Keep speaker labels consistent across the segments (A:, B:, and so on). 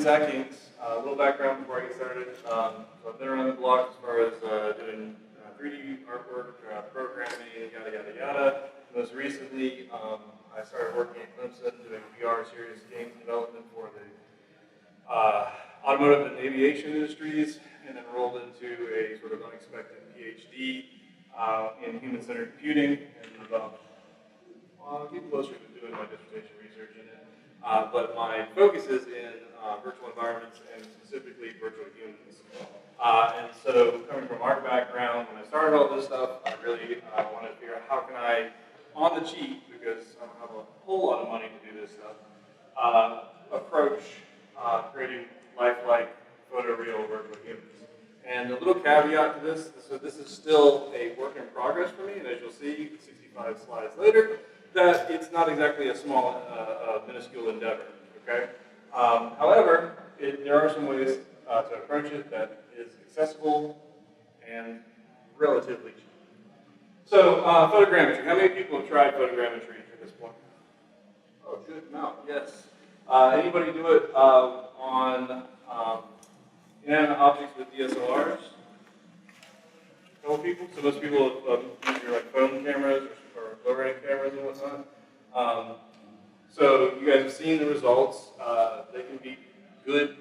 A: is Zach Inks. A little background before I get started. So I've been around the block as far as doing 3D artwork, programming, yada, yada, yada. Most recently, I started working at Clemson doing VR serious games development for the automotive and aviation industries, and then rolled into a sort of unexpected PhD in human-centered computing, and I'll get closer to doing my dissertation research in it. But my focus is in virtual environments and specifically virtual humans. And so coming from art background, when I started all this stuff, I really wanted to figure out how can I, on the cheap, because I don't have a whole lot of money to do this stuff, approach creating lifelike photoreal virtual humans. And a little caveat to this, so this is still a work in progress for me, and as you'll see 65 slides later, that it's not exactly a small, minuscule endeavor, okay? However, there are some ways to approach it that is accessible and relatively cheap. So, photogrammetry. How many people have tried photogrammetry at this point? Oh, good amount, yes. Anybody do it on inanimate objects with DSLRs? A couple people? So most people use your like phone cameras or low-rated cameras and whatnot. So you guys have seen the results. They can be good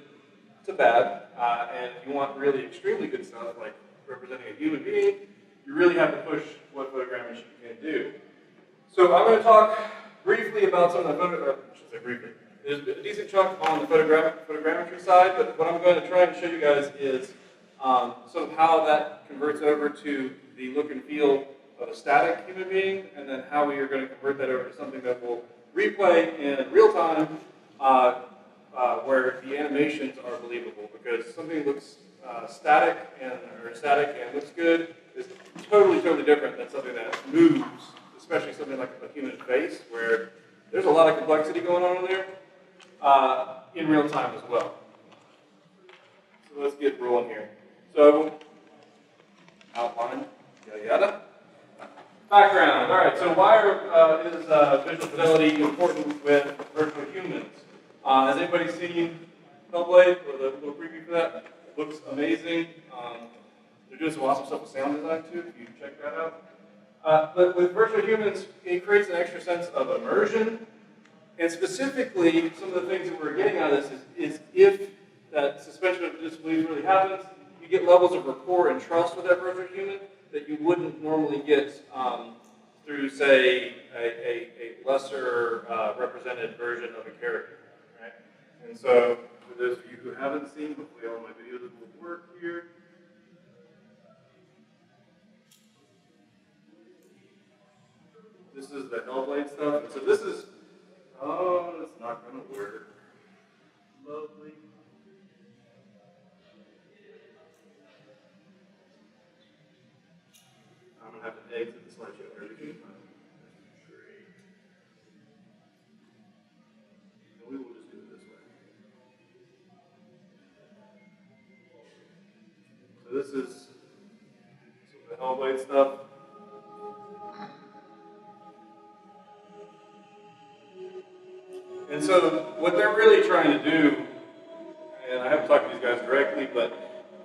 A: to bad. And if you want really extremely good stuff, like representing a human being, you really have to push what photogrammetry can do. So I'm going to talk briefly about some of the I should say briefly. There's a decent chunk on the photogrammetry side, but what I'm going to try and show you guys is sort of how that converts over to the look and feel of a static human being, and then how we are going to convert that over to something that will replay in real time, where the animations are believable. Because something looks static and looks good is totally different than something that moves, especially something like a human face, where there's a lot of complexity going on in there in real time as well. So let's get rolling here. So outline, yada yada. Background. All right. So why is visual fidelity important with virtual humans? Has anybody seen Hellblade or the little preview for that? Looks amazing. They're doing some awesome stuff with sound design too. If you check that out. But with virtual humans, it creates an extra sense of immersion. And specifically, some of the things that we're getting out of this is if that suspension of disbelief really happens, you get levels of rapport and trust with that virtual human that you wouldn't normally get through, say, a lesser represented version of a character, right? And so, for those of you who haven't seen, hopefully all my videos will work here. This is the Hellblade stuff. And so this is, oh, it's not going to work. Lovely. I'm going to have to exit the slideshow every single time. Great. And we will just do it this way. So this is some of the Hellblade stuff. And so what they're really trying to do, and I haven't talked to these guys directly, but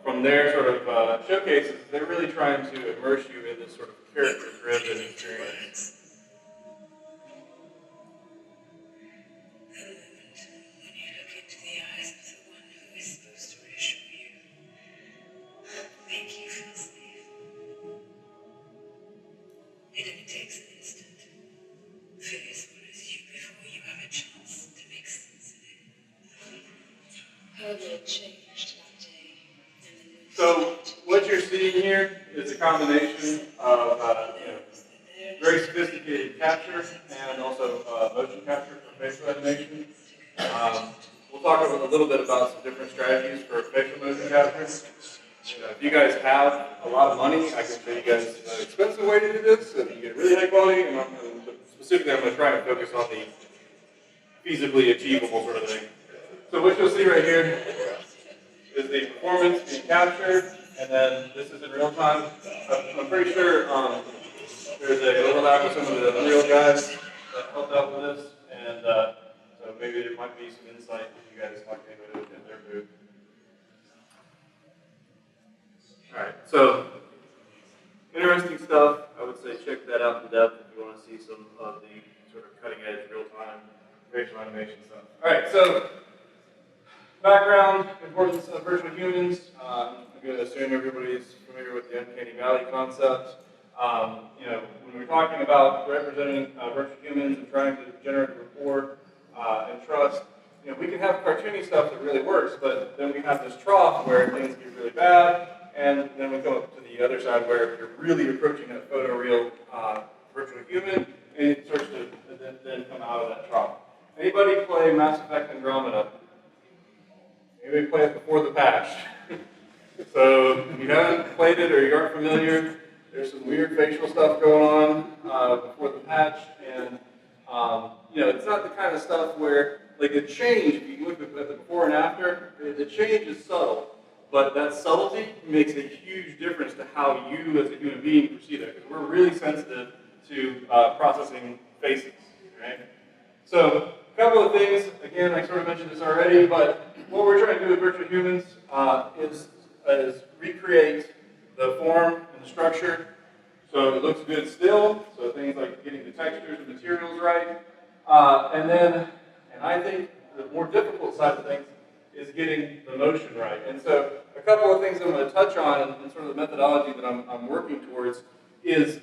A: from their sort of showcases, they're really trying to immerse you in this sort of character-driven experience. So what you're seeing here is a combination of very sophisticated capture and also motion capture for facial animation. We'll talk a little bit about some different strategies for facial motion capture. If you guys have a lot of money, I can show you guys an expensive way to do this, so that you get really high quality. And specifically, I'm going to try and focus on the feasibly achievable sort of thing. So what you'll see right here is the performance being captured, and then this is in real time. I'm pretty sure there's an overlap with some of the Unreal guys that helped out with this, and so maybe there might be some insight if you guys talk to anybody at their booth. All right, so interesting stuff. I would say check that out in depth if you want to see some of the sort of cutting edge, real-time facial animation stuff. All right, so background, importance of virtual humans. I'm going to assume everybody's familiar with the uncanny valley concept. When we're talking about representing virtual humans and trying to generate rapport and trust, we can have cartoony stuff that really works, but then we have this trough where things get really bad, and then we come up to the other side where you're really approaching a photoreal virtual human, and it starts to then come out of that trough. Anybody play Mass Effect Andromeda? Anybody play it before the patch? So if you haven't played it or you aren't familiar, there's some weird facial stuff going on before the patch, and it's not the kind of stuff where, like, a change, if you look at the before and after, the change is subtle, but that subtlety makes a huge difference to how you as a human being perceive it, because we're really sensitive to processing faces, right? So a couple of things, again, I sort of mentioned this already, but what we're trying to do with virtual humans is recreate the form and the structure so it looks good still, so things like getting the textures and materials right. And I think the more difficult side of things is getting the motion right. And so a couple of things I'm going to touch on and sort of the methodology that I'm working towards is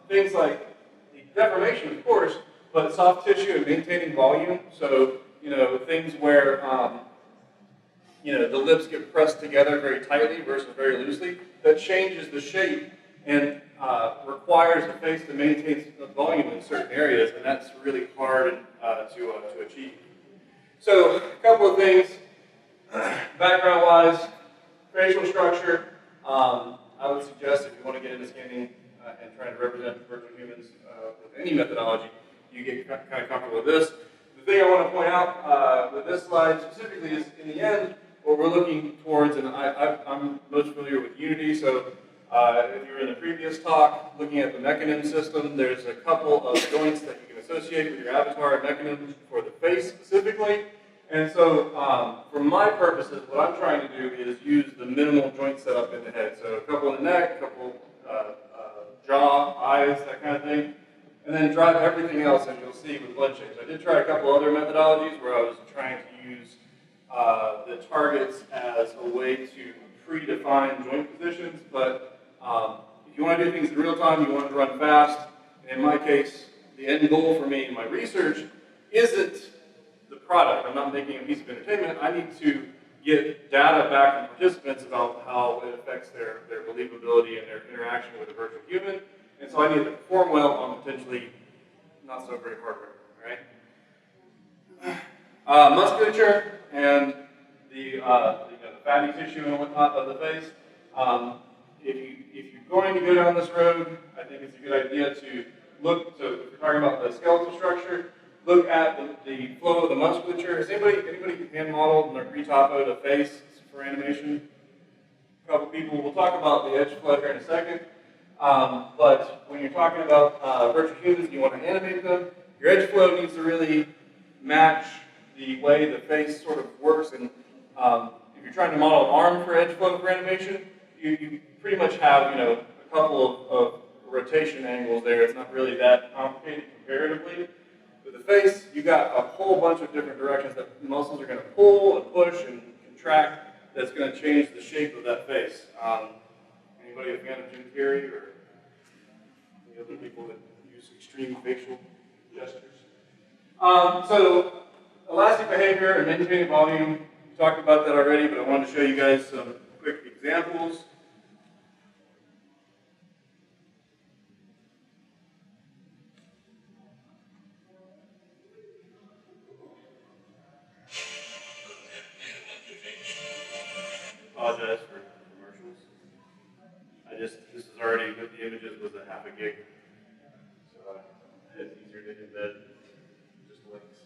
A: things like the deformation, of course, but soft tissue and maintaining volume. So, things where, the lips get pressed together very tightly versus very loosely. That changes the shape and requires the face to maintain the volume in certain areas, and that's really hard to achieve. So, a couple of things, background-wise, facial structure. I would suggest if you want to get into scanning and trying to represent virtual humans with any methodology, you get kind of comfortable with this. The thing I want to point out with this slide specifically is, in the end, what we're looking towards, and I'm most familiar with Unity, so if you were in the previous talk looking at the mechanism system, there's a couple of joints that you can associate with your avatar and mechanisms for the face specifically. And so for my purposes, what I'm trying to do is use the minimal joint setup in the head. So a couple in the neck, a couple jaw, eyes, that kind of thing. And then drive everything else, as you'll see, with blend shapes. I did try a couple other methodologies where I was trying to use the targets as a way to predefine joint positions, but if you want to do things in real time, you want to run fast. And in my case, the end goal for me in my research isn't the product. I'm not making a piece of entertainment. I need to get data back from participants about how it affects their believability and their interaction with a virtual human. And so I need to perform well on potentially not so great hardware, right? Musculature and the fatty tissue and whatnot of the face. If you're going to go down this road, I think it's a good idea to look, so if we're talking about the skeletal structure, look at the flow of the musculature. Has anybody hand modeled and retopoed a face for animation? A couple people. We'll talk about the edge flow here in a second. But when you're talking about virtual humans and you want to animate them, your edge flow needs to really match the way the face sort of works. And if you're trying to model an arm for edge flow for animation, you pretty much have a couple of rotation angles there. It's not really that complicated comparatively. With the face, you got a whole bunch of different directions that muscles are going to pull and push and contract. That's going to change the shape of that face. Anybody a fan of Jim Carrey or any other people that use extreme facial gestures? So, elastic behavior and maintaining volume. We talked about that already, but I wanted to show you guys some quick examples. Apologize for commercials. This is already with the images was a half a gig. So it's easier to embed just links.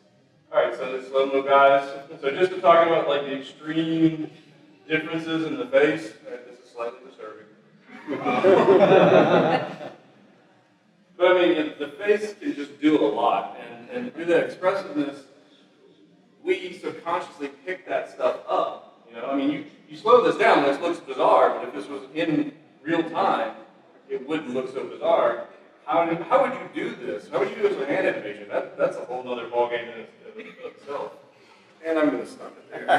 A: Alright, so the slow-mo guys. So just to talk about like the extreme differences in the face, this is slightly disturbing. But I mean, the face can just do a lot, and through that expressiveness, this down, this looks bizarre, but if this was in real time, it wouldn't look so bizarre. How would you do this? How would you do this with hand animation? That's a whole other ballgame in itself. And I'm going to stop it there.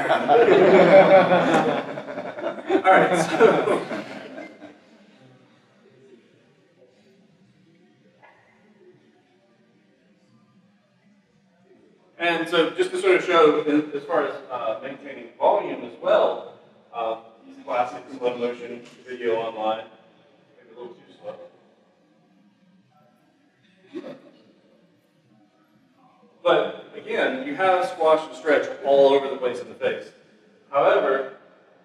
A: All right, so. And so just to sort of show, as far as maintaining volume as well, these classic slow motion video online, maybe a little too slow. But again, you have squash and stretch all over the place in the face. However,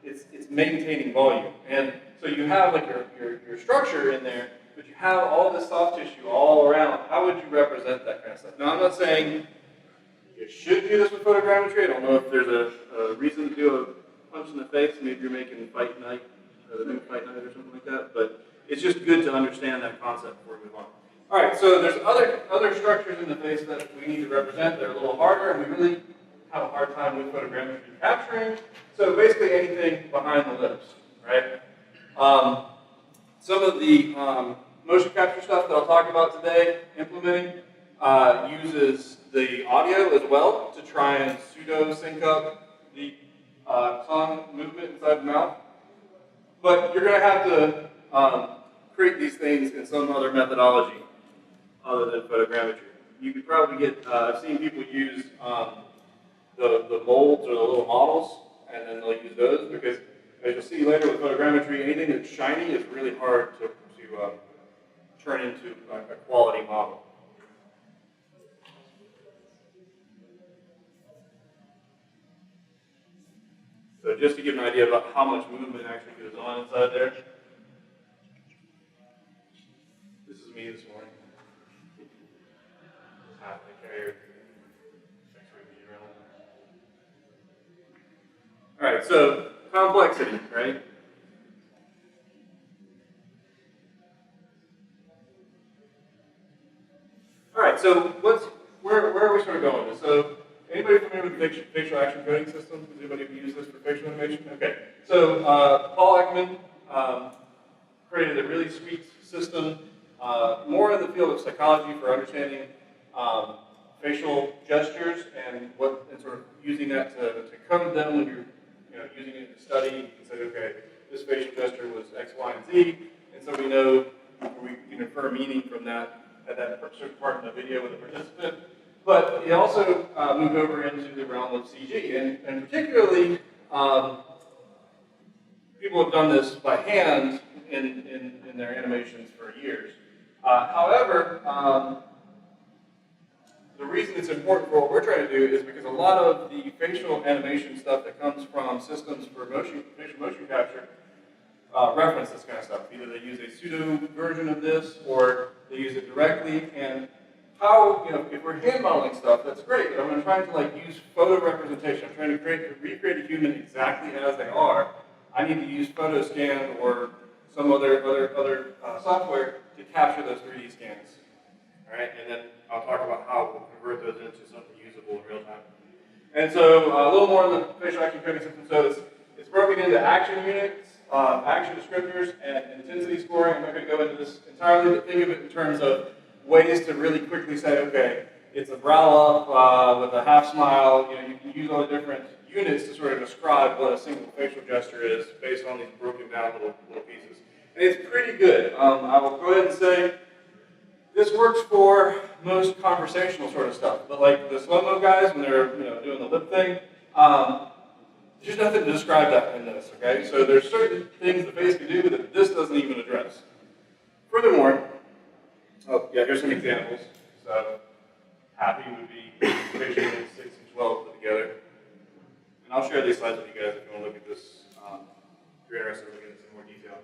A: it's maintaining volume. And so you have like your structure in there, but you have all this soft tissue all around. How would you represent that kind of stuff? Now, I'm not saying you should do this with photogrammetry. I don't know if there's a reason to do a punch in the face. Maybe you're making Fight Night, or the new Fight Night or something like that. But it's just good to understand that concept before we move on. All right, so there's other structures in the face that we need to represent. They're a little harder, and we really have a hard time with photogrammetry capturing. So basically anything behind the lips, right? Some of the motion capture stuff that I'll talk about today, implementing, uses the audio as well to try and pseudo-sync up the tongue movement inside the mouth. But you're going to have to create these things in some other methodology other than photogrammetry. You could probably get, I've seen people use the molds or the little models, and then they'll use those because, as you'll see later with photogrammetry, anything that's shiny is really hard to turn into a quality model. So just to give an idea about how much movement actually goes on inside there. This is me this morning. Half the carrier. All right, so complexity, right? All right, so where are we sort of going with this? So anybody familiar with the facial action coding system? Does anybody use this for facial animation? Okay, so Paul Ekman created a really sweet system, more in the field of psychology for understanding facial gestures and sort of using that to code them when you're using it to study. You can say, okay, this facial gesture was X, Y, and Z, and so we know we can infer meaning from that at that certain part in the video with the participant. But it also moved over into the realm of CG, and particularly people have done this by hand in their animations for years. However, the reason it's important for what we're trying to do is because a lot of the facial animation stuff that comes from systems for facial motion capture reference this kind of stuff. Either they use a pseudo version of this or they use it directly. And how, if we're hand modeling stuff, that's great, but I'm trying to use photo representation. I'm trying to recreate a human exactly as they are. I need to use PhotoScan or some other software to capture those 3D scans. All right, and then I'll talk about how we'll convert those into something usable in real time. And so a little more on the facial action coding system. So it's broken into action units, action descriptors, and intensity scoring. I'm not going to go into this entirely, but think of it in terms of ways to really quickly say, okay, it's a brow up with a half smile. You can use all the different units to sort of describe what a single facial gesture is based on these broken down little pieces. And it's pretty good. I will go ahead and say this works for most conversational sort of stuff, but like the slow-mo guys when they're doing the lip thing, there's nothing to describe that in this. Okay, so there's certain things the face can do that this doesn't even address. Furthermore, here's some examples. So happy would be facial units 6 and 12 put together. And I'll share these slides with you guys if you want to look at this, if you're interested in looking at some more detail.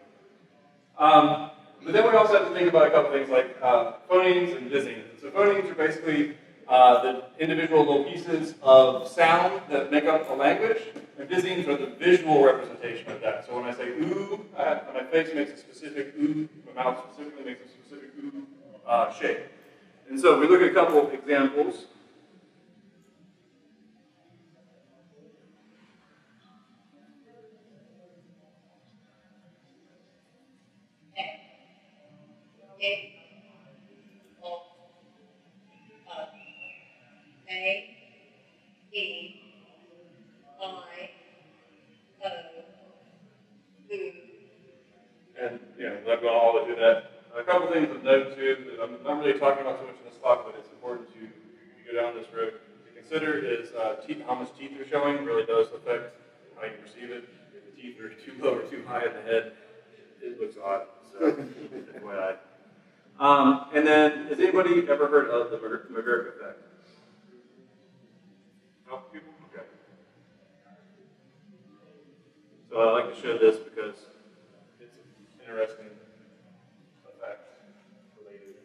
A: But then we also have to think about a couple things like phonemes and dizzying. So phonemes are basically the individual little pieces of sound that make up the language, and dizzyings are the visual representation of that. So when I say ooh, my face makes a specific ooh, my mouth specifically makes a specific ooh shape. And so we look at a couple of examples.
B: It, O, A, E, I, O, U.
A: And, I'm going all the way through that. A couple things of note, too, that I'm not really talking about too much in this talk, but it's important to, if you go down this road, to consider is how much teeth you're showing really does affect how you perceive it. If the teeth are too low or too high in the head, it looks odd. So, FYI. And then, has anybody ever heard of the McGurk effect? No people? Okay. So I like to show this because it's an interesting effect related.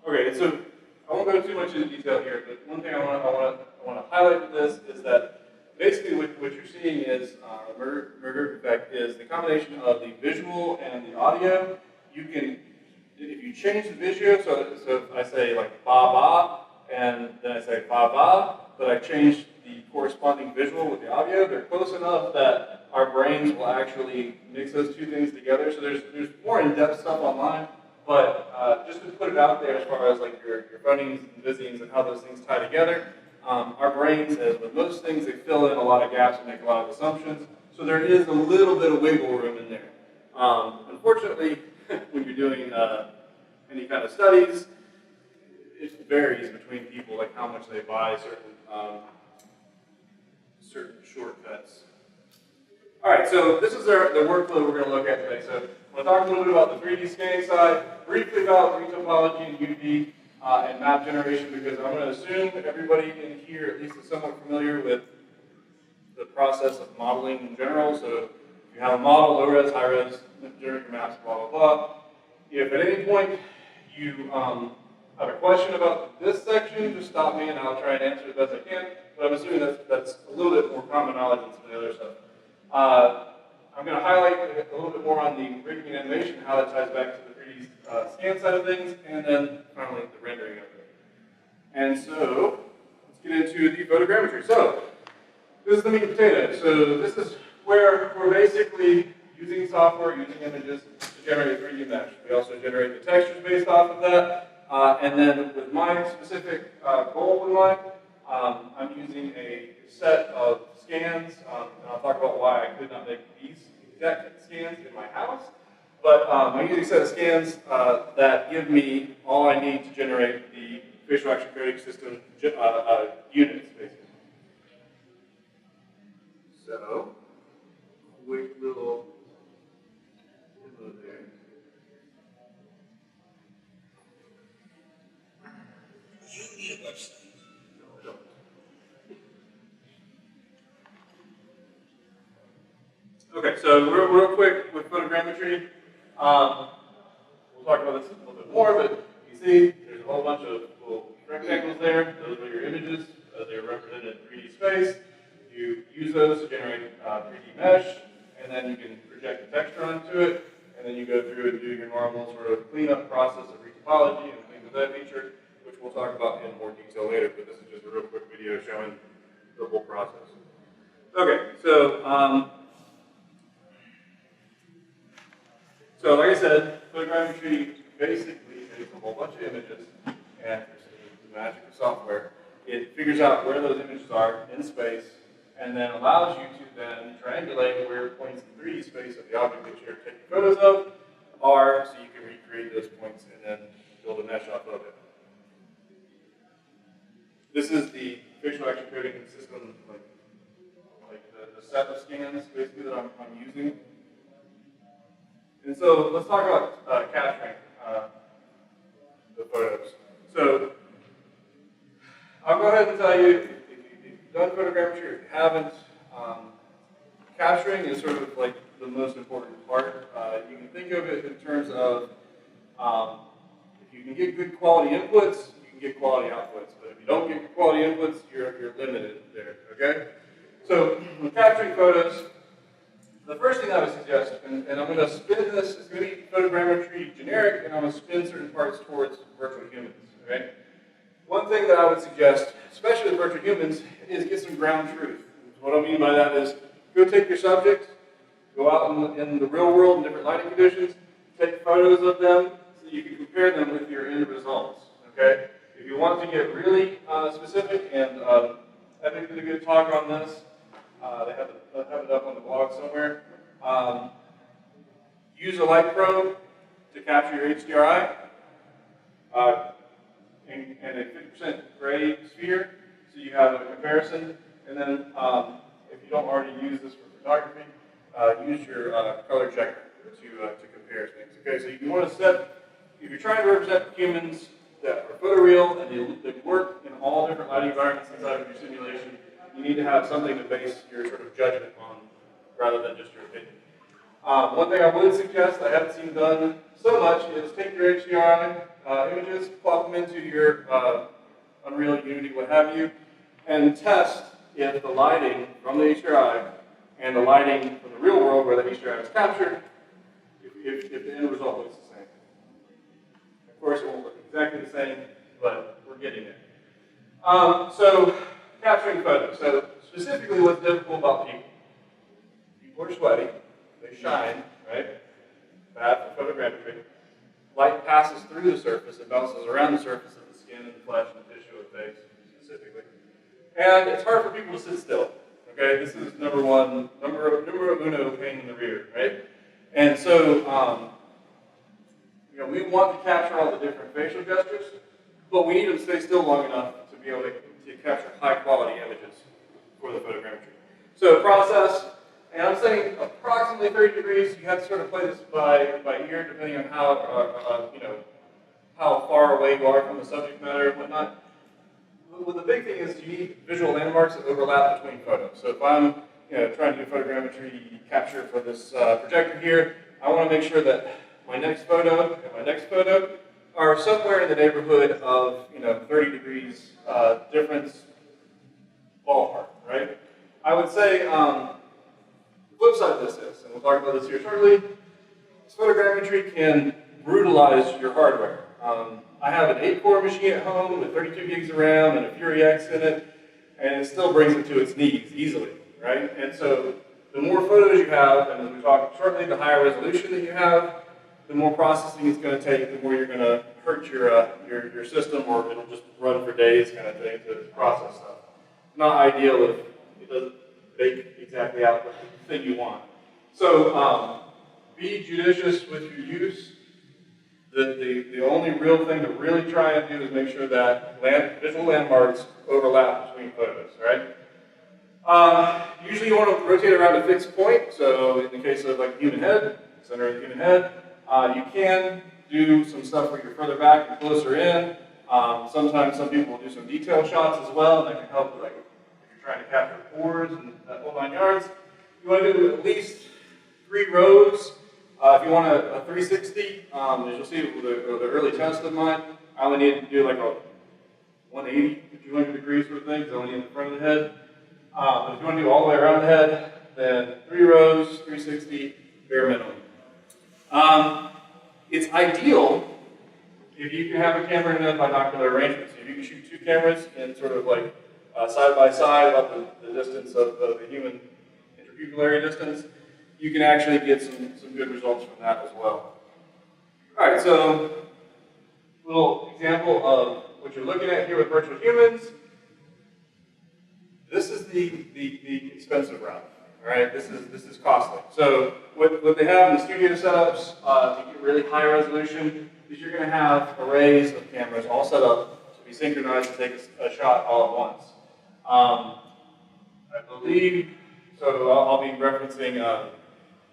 A: Okay, so I won't go too much into detail here, but one thing I want to highlight with this is that basically what you're seeing is McGurk effect is the combination of the visual and the audio. You can, if you change the visual, so if I say like ba ba, and then I say ba ba, but I change the corresponding visual with the audio, they're close enough that our brains will actually mix those two things together. So there's more in-depth stuff online. But just to put it out there as far as like your phonemes and visiings and how those things tie together, our brains, as with most things, they fill in a lot of gaps and make a lot of assumptions. So there is a little bit of wiggle room in there. Unfortunately, when you're doing any kind of studies, it varies between people, like how much they buy certain shortcuts. All right, so this is the workflow we're going to look at today. So I'm going to talk a little bit about the 3D scanning side, briefly about retopology and UV and map generation, because I'm going to assume that everybody in here at least is somewhat familiar with the process of modeling in general. So if you have a model, low res, high res, generate your maps, blah, blah, blah. If at any point you have a question about this section, just stop me and I'll try and answer it as best I can. But I'm assuming that's a little bit more common knowledge than some of the other stuff. I'm going to highlight a little bit more on the rigging and animation, how that ties back to the 3D scan side of things, and then finally the rendering of it. And so, let's get into the photogrammetry. So, this is the meat and potatoes. So, this is where we're basically using software, using images to generate a 3D mesh. We also generate the textures based off of that. And then with my specific goal in mind, I'm using a set of scans, and I'll talk about why I could not make these exact scans in my house. But I'm using a set of scans that give me all I need to generate the facial action coding system units, basically. So, quick little demo there.
C: You need a website.
A: Okay, so real quick with photogrammetry, we'll talk about this a little bit more, but you see there's a whole bunch of little rectangles there. Those are your images. They're represented in 3D space. You use those to generate 3D mesh, and then you can project the texture onto it, and then you go through and do your normal sort of cleanup process of retopology and things of that nature, which we'll talk about in more detail later, but this is just a real quick video showing the whole process. Okay, so like I said, photogrammetry basically takes a whole bunch of images, and the magic of software, it figures out where those images are in space, and then allows you to then triangulate where points in 3D space of the object that you're taking photos of are, so you can recreate those points and then build a mesh off of it. This is the facial action coding system, like the set of scans basically that I'm using. And so let's talk about capturing the photos. So I'll go ahead and tell you, if you've done photogrammetry, if you haven't, capturing is sort of like the most important part. You can think of it in terms of if you can get good quality inputs, you can get quality outputs. But if you don't get quality inputs, you're limited there, okay? So when capturing photos, The first thing I would suggest, and I'm going to spin this, it's going to be photogrammetry generic, and I'm going to spin certain parts towards virtual humans. Okay? One thing that I would suggest, especially with virtual humans, is get some ground truth. What I mean by that is, go take your subject, go out in the real world in different lighting conditions, take photos of them so you can compare them with your end results. Okay? If you want to get really specific, and Epic did a good talk on this, they have it up on the blog somewhere. Use a light probe to capture your HDRI and a 50% gray sphere, so you have a comparison. And then, if you don't already use this for photography, use your color checker to compare things. Okay, so you want to set, if you're trying to represent humans that are photoreal and they work in all different lighting environments inside of your simulation, you need to have something to base your sort of judgment on rather than just your opinion. One thing I would suggest, I haven't seen done so much, is take your HDRI images, plop them into your Unreal, Unity, what have you, and test if the lighting from the HDRI and the lighting from the real world where the HDRI is captured, if the end result looks the same. Of course, it won't look exactly the same, but we're getting there. So, capturing photos. So, specifically what's difficult about people. People are sweaty, they shine, right? Bad for photogrammetry. Light passes through the surface, it bounces around the surface of the skin and the flesh and the tissue of the face, specifically. And it's hard for people to sit still. Okay, this is number uno pain in the rear, right? And so, we want to capture all the different facial gestures, but we need them to stay still long enough to be able to capture high quality images for the photogrammetry. So process, and I'm saying approximately 30 degrees. You have to sort of play this by ear, depending on how how far away you are from the subject matter and whatnot. Well, the big thing is you need visual landmarks that overlap between photos. So if I'm trying to do photogrammetry capture for this projector here, I want to make sure that my next photo and my next photo are somewhere in the neighborhood of 30 degrees difference ballpark, right? I would say the flip side of this is, and we'll talk about this here shortly, photogrammetry can brutalize your hardware. I have an 8-core machine at home with 32 gigs of RAM and a Fury X in it, and it still brings it to its knees easily, right? And so the more photos you have, and as we talk shortly, the higher resolution that you have, the more processing it's going to take, the more you're going to hurt your system, or it'll just run for days kind of thing to process stuff. Not ideal if it doesn't bake exactly out the thing you want. So be judicious with your use. The only real thing to really try and do is make sure that visual landmarks overlap between photos, right? Usually you want to rotate around a fixed point. So in the case of like a human head, center of the human head, you can do some stuff where you're further back and closer in. Sometimes some people will do some detail shots as well, and that can help, like if you're trying to capture pores and that whole 9 yards. You want to do at least 3 rows. If you want a 360, as you'll see with the early test of mine, I only need to do like a 180 to 200 degrees sort of thing, because I only need the front of the head. But if you want to do all the way around the head, then 3 rows, 360, bare minimum. It's ideal if you can have a camera in a binocular arrangement. So if you can shoot 2 cameras in sort of like side by side, about the distance of the human interpupillary distance, you can actually get some good results from that as well. All right, so a little example of what you're looking at here with virtual humans. This is the expensive route. All right, this is costly. So what they have in the studio setups to get really high resolution is you're going to have arrays of cameras all set up to be synchronized and take a shot all at once. I believe, so I'll be referencing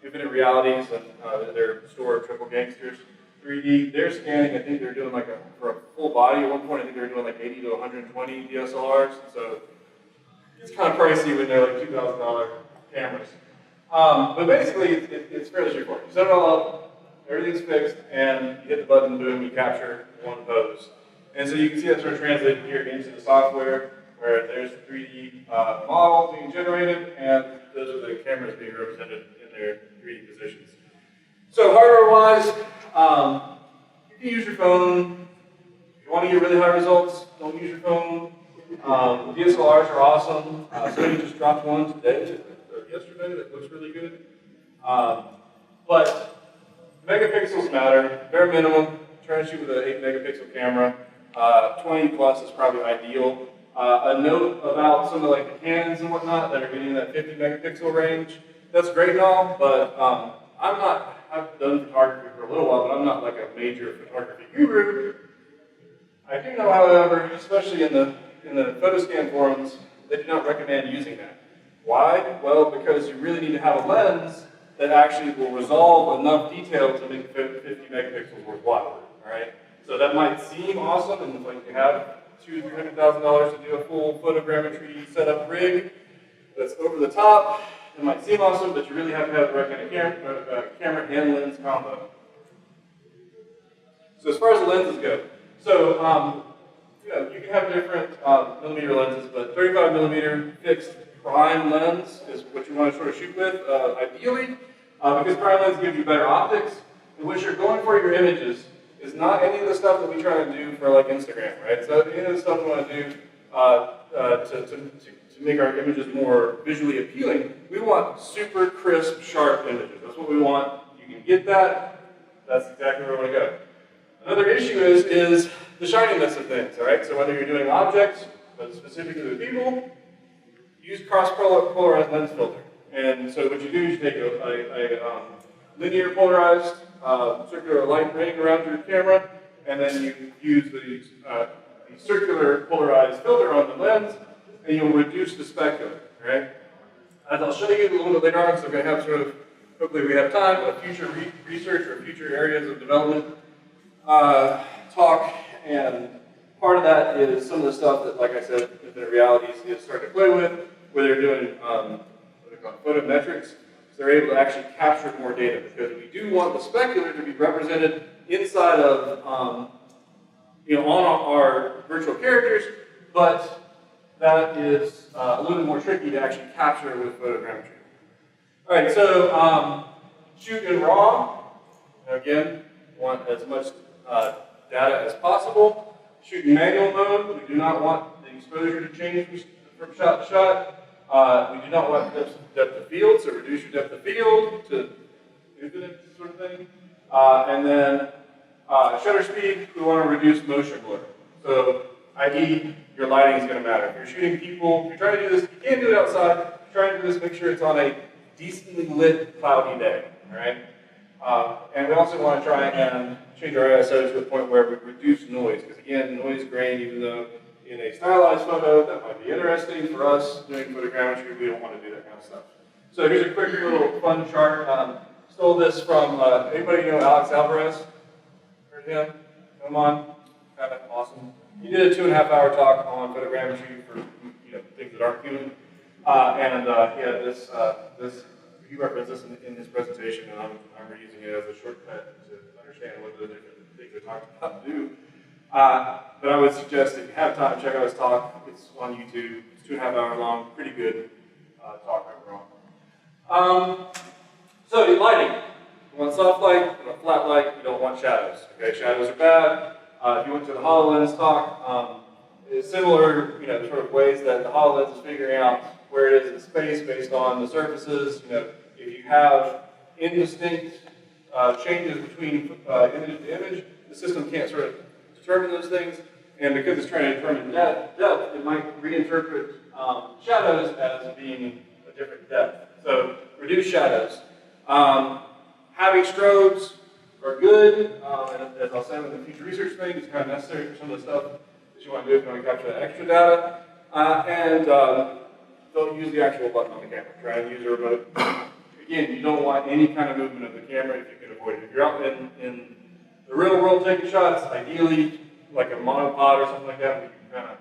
A: Infinite Realities and their store of Triple Gangsters 3D. They're scanning, I think they're doing like for a full body at one point, I think they were doing like 80 to 120 DSLRs. So it's kind of pricey when they're like $2,000 cameras. But basically, it's fairly straightforward. You set it all up, everything's fixed, and you hit the button, boom, you capture one pose. And so you can see that sort of translated here into the software, where there's a 3D model being generated, and those are the cameras being represented in their 3D positions. So hardware-wise, you can use your phone. If you want to get really high results, don't use your phone. DSLRs are awesome. Somebody just dropped one today, or yesterday, that looks really good. But megapixels matter. Bare minimum, try to shoot with an 8 megapixel camera. 20 plus is probably ideal. A note about some of like the Canons and whatnot that are getting that 50 megapixel range. That's great and all, but I've done photography for a little while, but I'm not like a major photography guru. I do know, however, especially in the photoscan forums, they do not recommend using that. Why? Well, because you really need to have a lens that actually will resolve enough detail to make 50 megapixels worthwhile. All right. So that might seem awesome, and like you have $200,000 to do a full photogrammetry setup rig that's over the top. It might seem awesome, but you really have to have the right kind of camera and lens combo. So as far as the lenses go, so you can have different millimeter lenses, but 35 millimeter fixed prime lens is what you want to sort of shoot with, ideally, because prime lens gives you better optics. And what you're going for your images is not any of the stuff that we try to do for like Instagram, right? So any of the stuff we want to do to make our images more visually appealing, we want super crisp, sharp images. That's what we want. You can get that. That's exactly where we want to go. Another issue is the shininess of things, all right? So whether you're doing objects, but specifically with people, use cross-polarized lens filter. And so what you do is you take a linear polarized circular light ring around your camera, and then you use the circular polarized filter on the lens, and you'll reduce the specular, right? As I'll show you a little bit later on, because I'm going to have sort of, hopefully we have time, a future research or future areas of development talk, and part of that is some of the stuff that, like I said, Infinite Realities is starting to play with, where they're doing what they call photometrics. So they're able to actually capture more data, because we do want the specular to be represented inside of, on our virtual characters, but that is a little bit more tricky to actually capture with photogrammetry. All right, so shoot in RAW. Again, want as much data as possible. Shoot in manual mode. We do not want the exposure to change from shot to shot. We do not want depth of field, so reduce your depth of field to infinite sort of thing. And then shutter speed, we want to reduce motion blur. So, i.e., your lighting is going to matter. If you're shooting people, if you're trying to do this, you can't do it outside. If you're trying to do this, make sure it's on a decently lit, cloudy day. All right? And we also want to try and change our ISO to a point where we reduce noise, because again, noise grain, even though in a stylized photo that might be interesting for us doing photogrammetry, we don't want to do that kind of stuff. So here's a quick little fun chart. Stole this from anybody know Alex Alvarez? Heard him? Come on, kind of awesome. He did a 2.5-hour talk on photogrammetry for things that aren't human, and he had this. He referenced this in his presentation, and I'm reusing it as a shortcut to understand what the different things they're talking about do. But I would suggest if you have time, check out his talk. It's on YouTube. It's 2.5 hours long. Pretty good talk overall. So the lighting. You want soft light, you want flat light, you don't want shadows. Okay, shadows are bad. If you went to the HoloLens talk, it's similar, sort of ways that the HoloLens is figuring out where it is in space based on the surfaces. If you have indistinct changes between image to image, the system can't sort of determine those things, and because it's trying to determine depth, it might reinterpret shadows as being a different depth. So reduce shadows. Having strobes are good, and as I'll say with the future research thing, it's kind of necessary for some of the stuff that you want to do if you want to capture that extra data. And don't use the actual button on the camera. Try and use a remote. Again, you don't want any kind of movement of the camera if you can avoid it. If you're out in the real world taking shots, ideally like a monopod or something like that, we can kind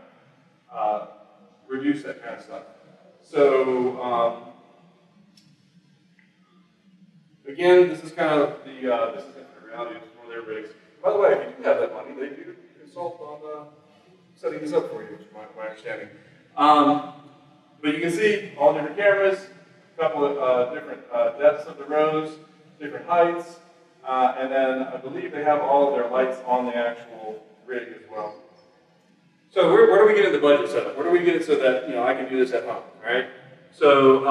A: of reduce that kind of stuff. So again, this is kind of the this is Infinite Reality. It's one of their rigs. By the way, if you do have that money, they do consult on setting this up for you, which is my understanding. But you can see all different cameras. a couple of different depths of the rows, different heights, and then I believe they have all of their lights on the actual rig as well. So where do we get in the budget setup? Where do we get it so that I can do this at home, all right? So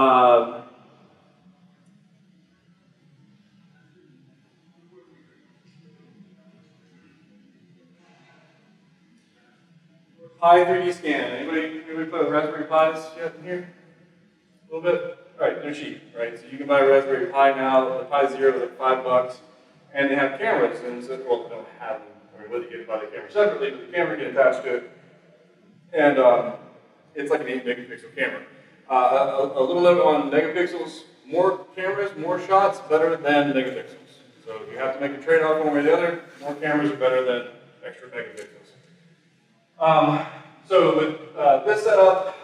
A: Pi 3D scan. Anybody play with Raspberry Pis yet in here? A little bit? All right, they're cheap, right? So you can buy a Raspberry Pi now. The Pi Zero is like $5, and they have cameras. And so, well, they don't have them. I mean, whether you get to buy the camera separately, but the camera can attach to it, and it's like an 8-megapixel camera. A little note on megapixels: more cameras, more shots, better than megapixels. So if you have to make a trade-off one way or the other, more cameras are better than extra megapixels. So with this setup,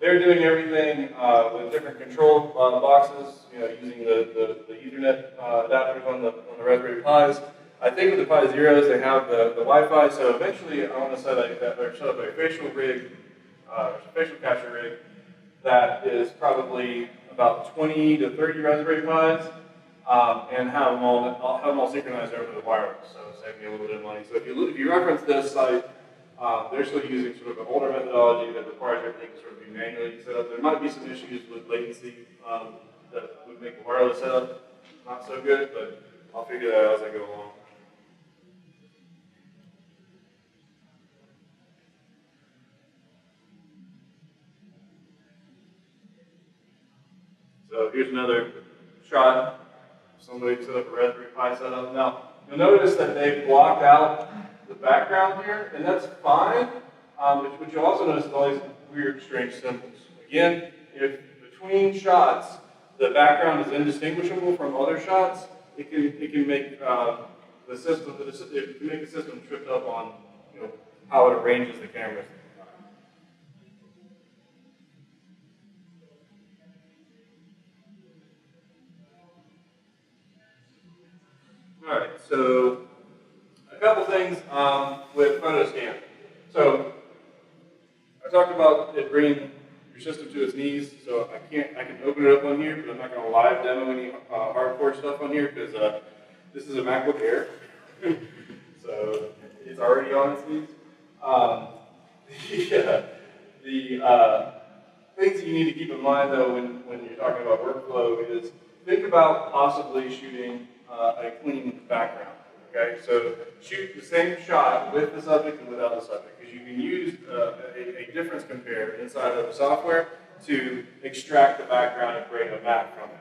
A: they're doing everything with different control boxes, using the Ethernet adapters on the Raspberry Pis. I think with the Pi Zeros, they have the Wi-Fi. So eventually, I want to set up a facial rig, facial capture rig that is probably about 20 to 30 Raspberry Pis, and have them all synchronized over the wireless. So save me a little bit of money. So if you reference this site, they're still using sort of an older methodology that requires everything to sort of be manually set up. There might be some issues with latency that would make the wireless setup not so good, but I'll figure that out as I go along. So here's another shot. Somebody set up a Raspberry Pi setup. Now, you'll notice that they've blocked out the background here, and that's fine. But you'll also notice all these weird, strange symbols. Again, if between shots the background is indistinguishable from other shots, it can make the system trip up on how it arranges the cameras. All right, so a couple things with PhotoScan. So I talked about it bringing your system to its knees. So I can open it up on here, but I'm not going to live demo any hardcore stuff on here because this is a MacBook Air, so it's already on its knees. The things that you need to keep in mind though when you're talking about workflow is think about possibly shooting a clean background. Okay, so shoot the same shot with the subject and without the subject, because you can use a difference compare inside of the software to extract the background and create a map from it.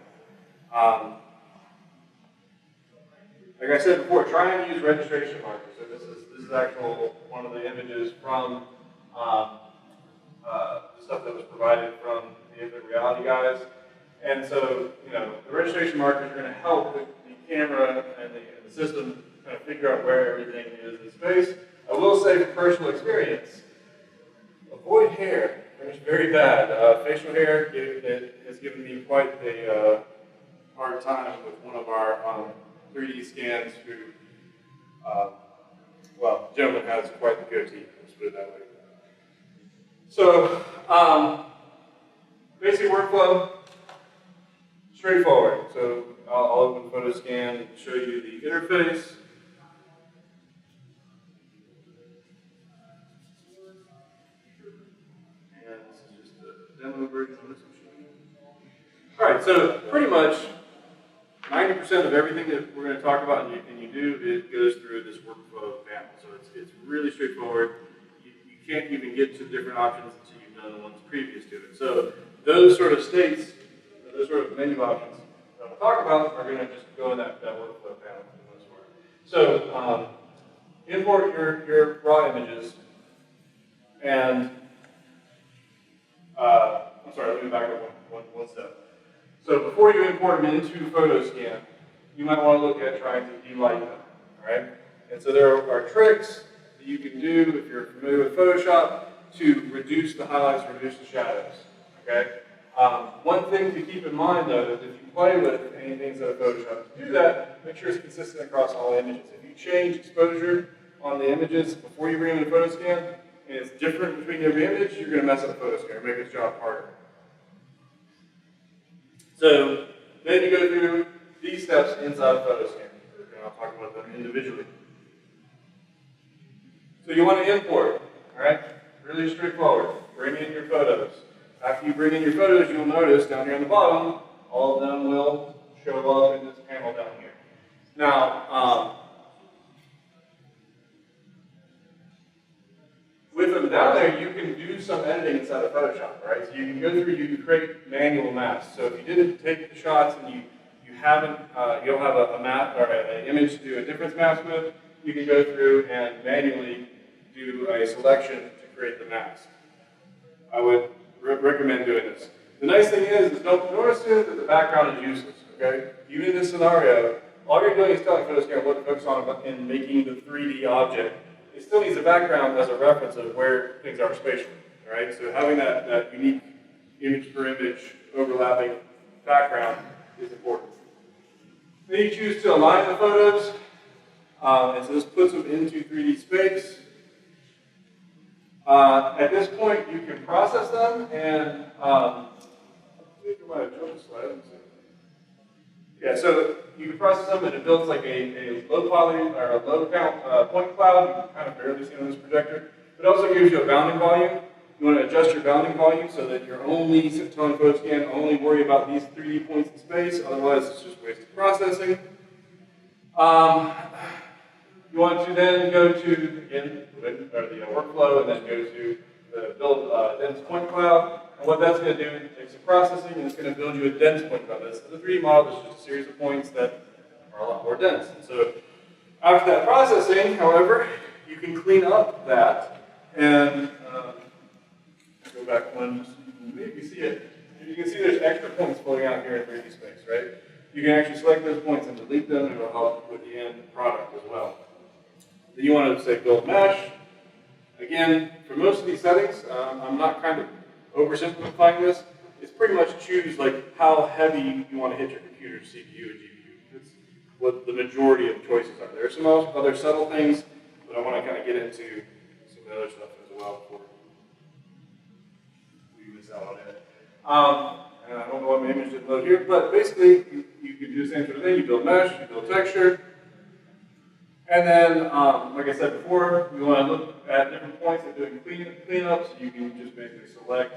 A: Like I said before, try and use registration markers. So this is actual one of the images from the stuff that was provided from the Infinite Reality guys. And so, the registration markers are going to help the camera and the system kind of figure out where everything is in space. I will say from personal experience, avoid hair. It's very bad. Facial hair has given me quite a hard time with one of our 3D scans who, the gentleman has quite the goatee, let's put it that way. So, basic workflow, straightforward. So I'll open PhotoScan and show you the interface. And this is just a demo version of this machine. All right, so pretty much 90% of everything that we're going to talk about and you do, it goes through this workflow panel. So it's really straightforward. You can't even get to different options until you've done the ones previous to it. So those sort of states, those sort of menu options that we'll talk about are going to just go in that workflow panel for the most part. So import your raw images, and I'm sorry, let me back up one step. So before you import them into PhotoScan, you might want to look at trying to delight them, all right? And so there are tricks that you can do if you're familiar with Photoshop to reduce the highlights, reduce the shadows, okay? One thing to keep in mind though is if you play with anything inside of Photoshop, to do that, make sure it's consistent across all images. If you change exposure on the images before you bring them into PhotoScan, and it's different between every image, you're going to mess up PhotoScan or make its job harder. So then you go through these steps inside of Photoscan, and I'll talk about them individually. So you want to import, all right? Really straightforward. Bring in your photos. After you bring in your photos, you'll notice down here on the bottom, all of them will show up in this panel down here. Now, with them down there, you can do some editing inside of Photoshop, right? So you can go through, you can create manual masks. So if you didn't take the shots and you haven't, you don't have a map or an image to do a difference mask with, you can go through and manually do a selection to create the mask. I would recommend doing this. The nice thing is don't assume that the background is useless, okay? Even in this scenario, all you're doing is telling Photoscan what to focus on in making the 3D object. It still needs a background as a reference of where things are spatially, all right? So having that unique image per image overlapping background is important. Then you choose to align the photos, and so this puts them into 3D space. At this point, you can process them, and I think I might have jumped a slide. Yeah, so you can process them, and it builds like a low poly or a low count point cloud. You can kind of barely see on this projector. But it also gives you a bounding volume. You want to adjust your bounding volume so that you're only telling Photoscan only worry about these 3D points in space. Otherwise, it's just wasted processing. You want to then go to, again, the workflow, and then go to the build dense point cloud. And what that's going to do, it takes some processing, and it's going to build you a dense point cloud. The 3D model is just a series of points that are a lot more dense. And so after that processing, however, you can clean up that, and go back one, just so you can maybe see it. You can see there's extra points floating out here in 3D space, right? You can actually select those points and delete them, and it'll help with the end product as well. Then you want to say build mesh. Again, for most of these settings, I'm not kind of oversimplifying this. It's pretty much choose like how heavy you want to hit your computer's CPU and GPU. It's what the majority of choices are. There are some other subtle things, but I want to kind of get into some of the other stuff as well before we miss out on it. And I don't know what my image did load here, but basically you can do the same sort of thing. You build mesh, you build texture. And then, like I said before, we want to look at different points of doing cleanup, so you can just basically select,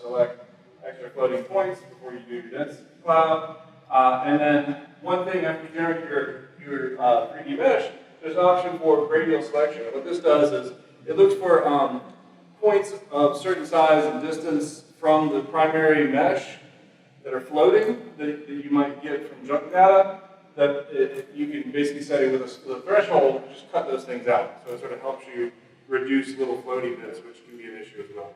A: select extra floating points before you do your dense cloud. And then one thing after you generate your 3D mesh, there's an option for radial selection. And what this does is it looks for points of certain size and distance from the primary mesh that are floating that you might get from junk data. That you can basically set it with a threshold, just cut those things out. So it sort of helps you reduce little floaty bits, which can be an issue as well.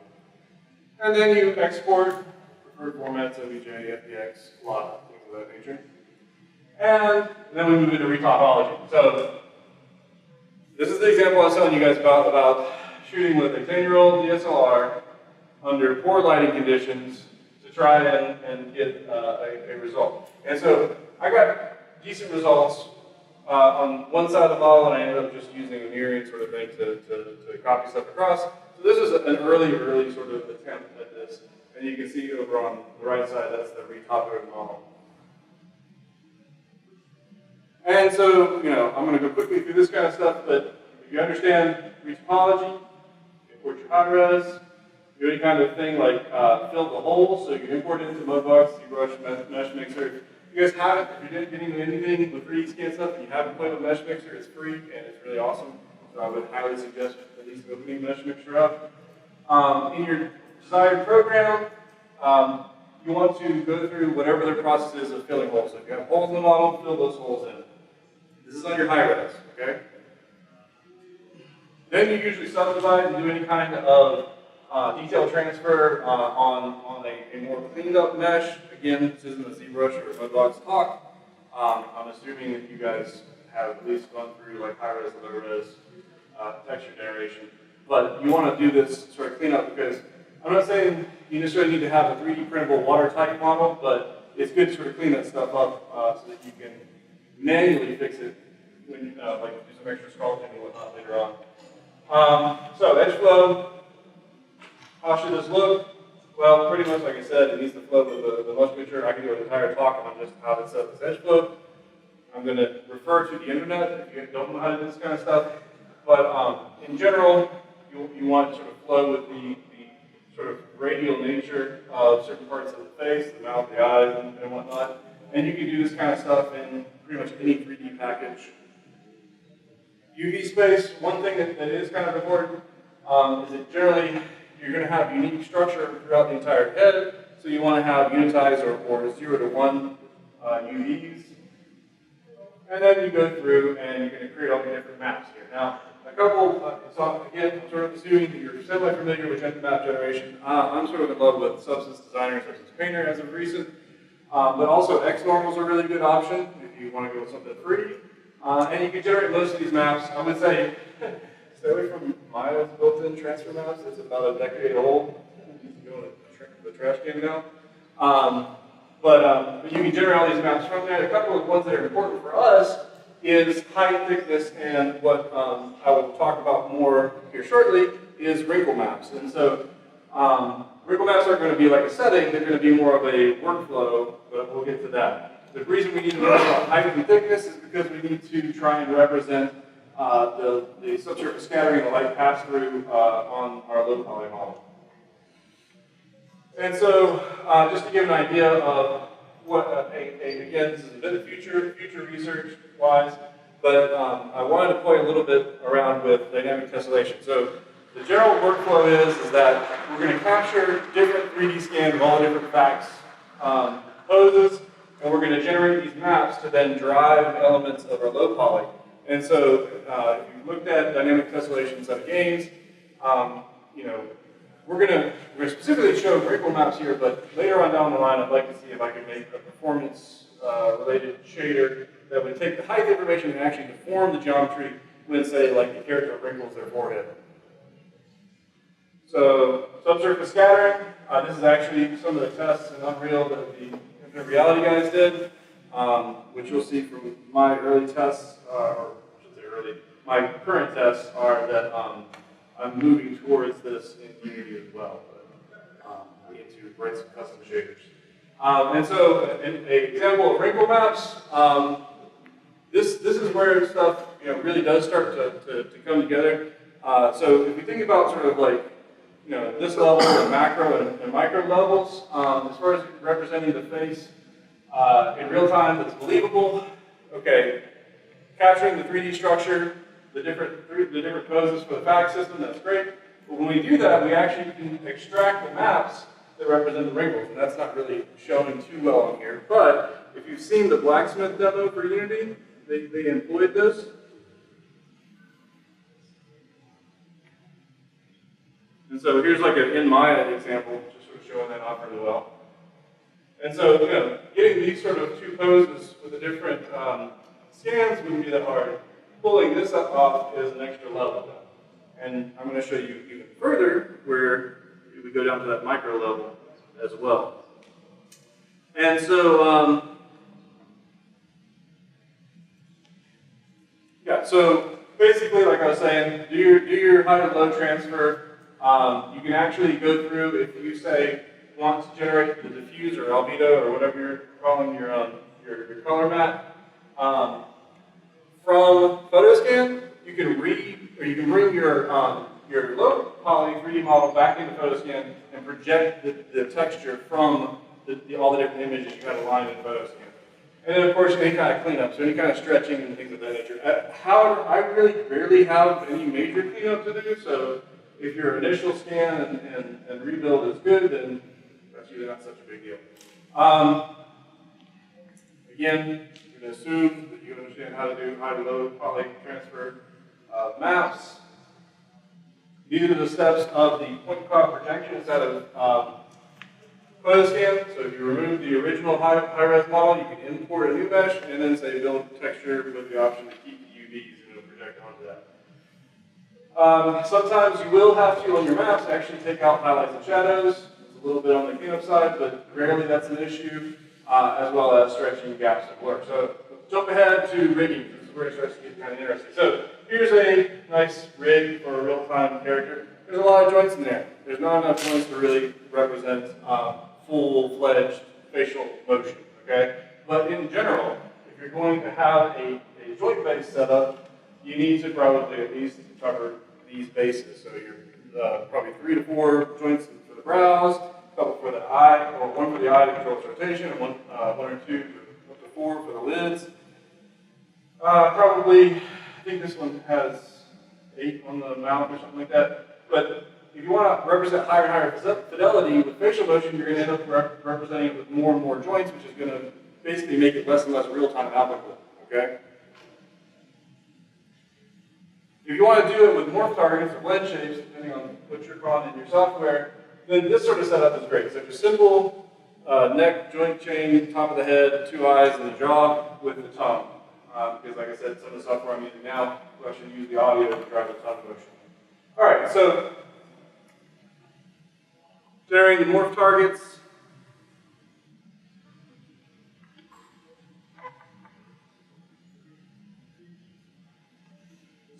A: And then you export preferred formats, OBJ, FBX, LOT, things of that nature. And then we move into retopology. So this is the example I was telling you guys about shooting with a 10-year-old DSLR under poor lighting conditions to try and get a result. And so I got decent results on one side of the model, and I ended up just using a mirroring sort of thing to copy stuff across. So this is an early sort of attempt at this. And you can see over on the right side, that's the retopology model. And so, I'm going to go quickly through this kind of stuff, but if you understand retopology, import your high res, do any kind of thing like fill the hole, so you import it into Mudbox, ZBrush, Mesh Mixer. If you guys haven't, if you're getting anything with 3D scan stuff and you haven't played with Mesh Mixer, it's free and it's really awesome. So I would highly suggest at least opening Mesh Mixer up. In your desired program, you want to go through whatever their process is of filling holes. So if you have holes in the model, fill those holes in. This is on your high res, okay? Then you usually subdivide and do any kind of detail transfer on a more cleaned up mesh. Again, this isn't a ZBrush or a Mudbox talk. I'm assuming that you guys have at least gone through like high res, low res, texture generation. But you want to do this sort of cleanup because I'm not saying you necessarily need to have a 3D printable watertight model, but it's good to sort of clean that stuff up so that you can manually fix it when you like do some extra sculpting and whatnot later on. So edge flow, how should this look? Well, pretty much like I said, it needs to flow with the musculature. I can do an entire talk on just how to set this edge flow. I'm going to refer to the internet if you don't know how to do this kind of stuff. But in general, you want to sort of flow with the sort of radial nature of certain parts of the face, the mouth, the eyes, and whatnot. And you can do this kind of stuff in pretty much any 3D package. UV space, one thing that is kind of important is that generally you're going to have unique structure throughout the entire head. So you want to have unitized or 0 to 1 UVs. And then you go through and you're going to create all the different maps here. Now, a couple, so again, I'm sort of assuming that you're semi-familiar with gender map generation. I'm sort of in love with Substance Designer, Substance Painter as of recent. But also X-Normal is a really good option if you want to go with something free. And you can generate most of these maps. I would say, stay away from Maya's built-in transfer maps. It's about a decade old. It needs to go in the trash can now. But you can generate all these maps from there. A couple of ones that are important for us is height, thickness, and what I will talk about more here shortly is wrinkle maps. And so wrinkle maps aren't going to be like a setting, they're going to be more of a workflow, but we'll get to that. The reason we need to know about height and thickness is because we need to try and represent the subsurface scattering and the light pass-through on our low poly model. And so, just to give an idea of what, again, this is a bit of future research-wise, but I wanted to play a little bit around with dynamic tessellation. So, the general workflow is that we're going to capture different 3D scans of all the different facts poses, and we're going to generate these maps to then drive elements of our low poly. And so, if you looked at dynamic tessellation set of gains, you know, we're going to specifically show wrinkle maps here, but later on down the line, I'd like to see if I could make a performance-related shader that would take the height information and actually deform the geometry when, say, like the character wrinkles their forehead. So, subsurface scattering. This is actually some of the tests in Unreal that the Infinite Reality guys did, which you'll see from my early tests, or I should say early, my current tests are that I'm moving towards this in Unity as well, but we need to write some custom shaders. And so, an example of wrinkle maps. This is where stuff really does start to come together. So if we think about sort of like this level, the macro and micro levels, as far as representing the face in real time that's believable. Okay, capturing the 3D structure. The different poses for the fact system, that's great. But when we do that, we actually can extract the maps that represent the wrinkles, and that's not really showing too well on here. But if you've seen the blacksmith demo for Unity, they employed this. And so here's like an in Maya example, just sort of showing that off really well. And so, getting these sort of two poses with the different scans wouldn't be that hard. Pulling this up off is an extra level. And I'm going to show you even further where we go down to that micro level as well. And so, so basically, like I was saying, do your high and low transfer. You can actually go through, if you say want to generate the diffuse or albedo or whatever you're calling your color map. From Photoscan, you can bring your low poly 3D model back into Photoscan and project the texture from all the different images you had aligned in Photoscan. And then, of course, any kind of cleanup, so any kind of stretching and things of that nature. However, I really rarely have any major cleanup to do, so if your initial scan and rebuild is good, then that's usually not such a big deal. Again, you can assume that you understand how to do high to low poly transfer maps. These are the steps of the point cloud projection instead of Photoscan. So if you remove the original high-res model, you can import a new mesh and then say build texture with the option to keep the UVs and it'll project onto that. Sometimes you will have to, on your maps, actually take out highlights and shadows. It's a little bit on the cleanup side, but rarely that's an issue, as well as stretching gaps and blur. So let's jump ahead to rigging. This is where it starts to get kind of interesting. So here's a nice rig for a real-time character. there's a lot of joints in there. There's not enough joints to really represent full-fledged facial motion, okay? But in general, if you're going to have a joint-based setup, you need to probably at least cover these bases. So you're probably 3 to 4 joints for the brows, a couple for the eye, or 1 for the eye to control its rotation, and 1 or 2 up to 4 for the lids. Probably, I think this one has 8 on the mouth or something like that. But if you want to represent higher and higher fidelity with facial motion, you're going to end up representing it with more and more joints, which is going to basically make it less and less real-time applicable. Okay? If you want to do it with morph targets or blend shapes, depending on what you're calling in your software, then this sort of setup is great. So just simple neck, joint chain, top of the head, 2 eyes, and the jaw with the tongue. Because like I said, some of the software I'm using now will actually use the audio to drive the tongue motion. All right, so generating the morph targets.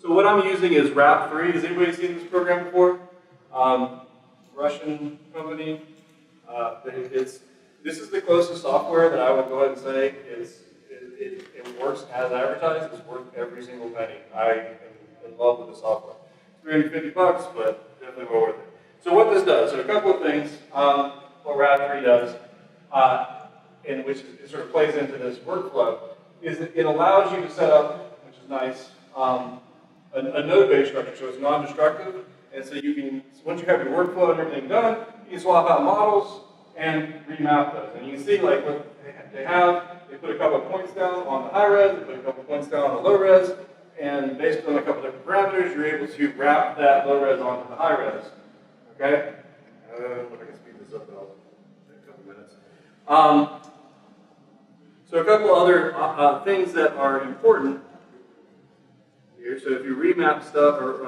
A: So what I'm using is RAP3. Has anybody seen this program before? Russian company. This is the closest software that I would go ahead and say it works as advertised. It's worth every single penny. I am in love with the software. It's $350, but definitely well worth it. So what this does, so a couple of things, what RAP3 does, and which it sort of plays into this workflow, is it allows you to set up, which is nice, a node-based structure, so it's non-destructive, and so you can, once you have your workflow and everything done, you can swap out models and remap those. And you can see like what they have, they put a couple of points down on the high res, they put a couple of points down on the low res, and based on a couple of different parameters, you're able to wrap that low res onto the high res. Okay? If I can speed this up, I'll take a couple minutes. So a couple other things that are important here. So if you remap stuff or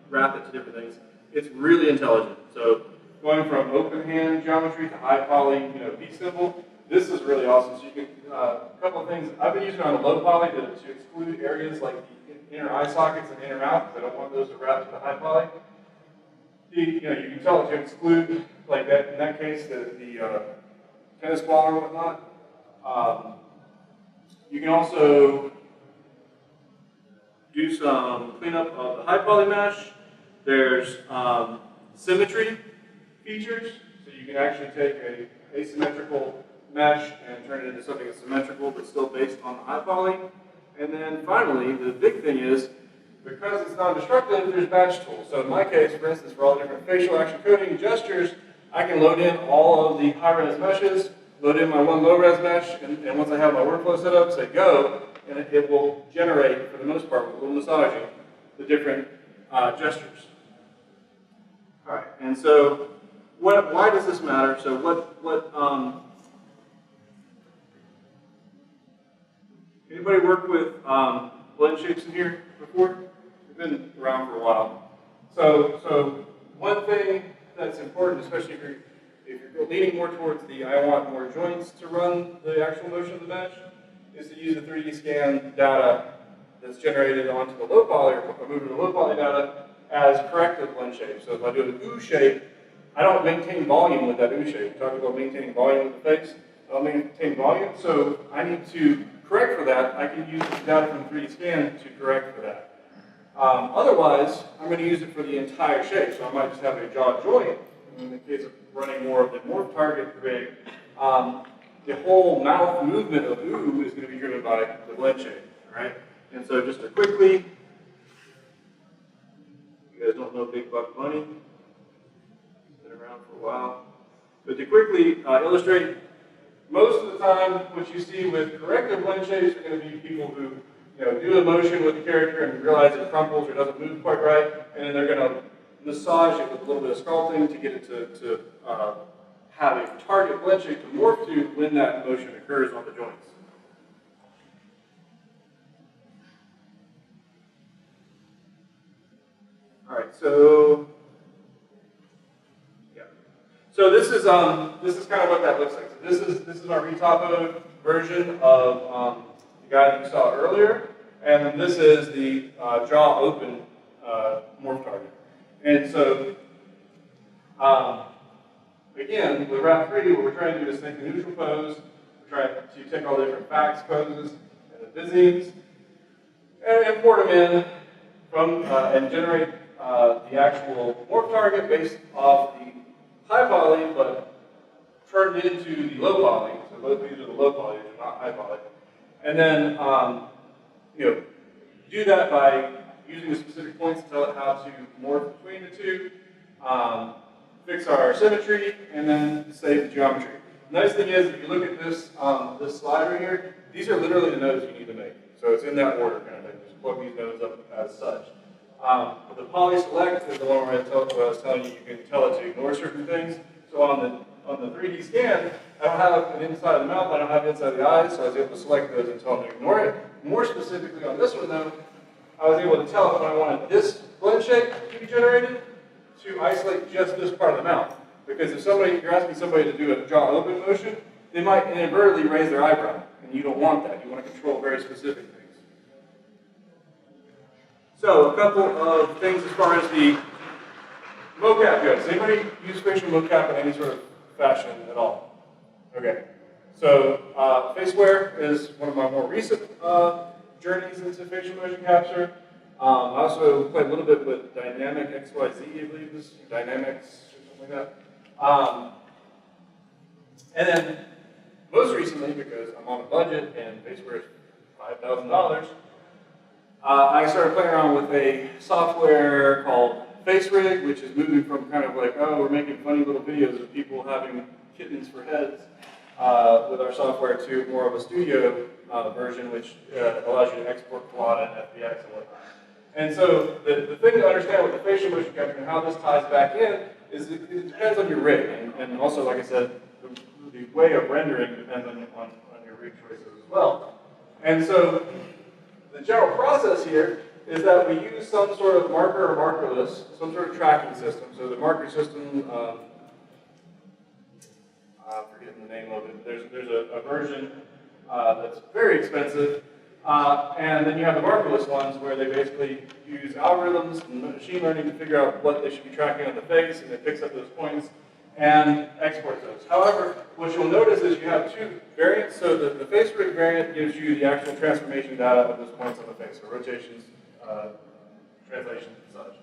A: wrap it to different things, it's really intelligent. So going from open hand geometry to high poly, piece symbol, this is really awesome. So you can, a couple of things, I've been using it on the low poly to exclude areas like the inner eye sockets and inner mouth, because I don't want those to wrap to the high poly. You can tell it to exclude, like that, in that case, the tennis ball or whatnot. You can also do some cleanup of the high poly mesh. There's symmetry features, so you can actually take a asymmetrical mesh and turn it into something that's symmetrical but still based on the high poly. And then finally, the big thing is, because it's non-destructive, there's batch tools. So in my case, for instance, for all the different facial action coding gestures, I can load in all of the high-res meshes, load in my one low-res mesh, and once I have my workflow set up, say go, and it will generate, for the most part, with a little massaging, the different gestures. All right, and so why does this matter? So anybody worked with blend shapes in here before? We've been around for a while. So one thing that's important, especially if you're leaning more towards the I want more joints to run the actual motion of the mesh, is to use the 3D scan data that's generated onto the low poly or moving to low poly data as corrective blend shape. So if I do an ooh shape, I don't maintain volume with that ooh shape. We talked about maintaining volume with the face. I don't maintain volume, so I need to correct for that. I can use the data from 3D scan to correct for that. Otherwise, I'm going to use it for the entire shape. So I might just have a jaw joint. In the case of running more of the morph target rig, the whole mouth movement of ooh is going to be driven by the blend shape. All right? And so just to quickly, you guys don't know Big Buck Bunny, been around for a while, but to quickly illustrate, most of the time what you see with corrective blend shapes are going to be people who do a motion with the character and realize it crumples or doesn't move quite right, and then they're going to massage it with a little bit of sculpting to get it to have a target blend shape to morph to when that motion occurs on the joints. All right, so yeah, so this is kind of what that looks like. So this is our retopo version of the guy that you saw earlier, and then this is the jaw open morph target. And so, again, with Wrap 3, what we're trying to do is take the neutral pose, we're trying to take all the different facts poses and the visines, and import them in from, and generate the actual morph target based off the high poly, but turned into the low poly. So both these are the low poly, these are not high poly. And then, do that by using the specific points to tell it how to morph between the two, fix our symmetry, and then save the geometry. The nice thing is, if you look at this, this slide right here, these are literally the nodes you need to make. So it's in that order kind of thing. Just plug these nodes up as such. The poly select is the one where I was telling you you can tell it to ignore certain things. So on the 3D scan, I don't have an inside of the mouth, I don't have an inside of the eyes, so I was able to select those and tell them to ignore it. More specifically on this one though, I was able to tell it when I wanted this blend shape to be generated to isolate just this part of the mouth. Because if you're asking somebody to do a jaw open motion, they might inadvertently raise their eyebrow, and you don't want that. You want to control very specific things. So a couple of things as far as the mocap goes. Anybody use facial mocap in any sort of fashion at all? Okay. So Faceware is one of my more recent journeys into facial motion capture. I also played a little bit with Dynamic XYZ, I believe this, Dynamics, or something like that. And then, most recently, because I'm on a budget and Faceware is $5,000, I started playing around with a software called FaceRig, which is moving from kind of like, oh, we're making funny little videos of people having kittens for heads with our software to more of a studio version, which allows you to export quad and FBX and whatnot. And so the thing to understand with the facial motion capture and how this ties back in is it depends on your rig. And also, like I said, the way of rendering depends on your rig choices as well. And so the general process here is that we use some sort of marker or markerless, some sort of tracking system. So the marker system, I'm forgetting the name of it. There's a version that's very expensive. And then you have the markerless ones where they basically use algorithms and machine learning to figure out what they should be tracking on the face, and it picks up those points and exports those. However, what you'll notice is you have two variants. So the face rig variant gives you the actual transformation data of those points on the face, so rotations, translations, and such.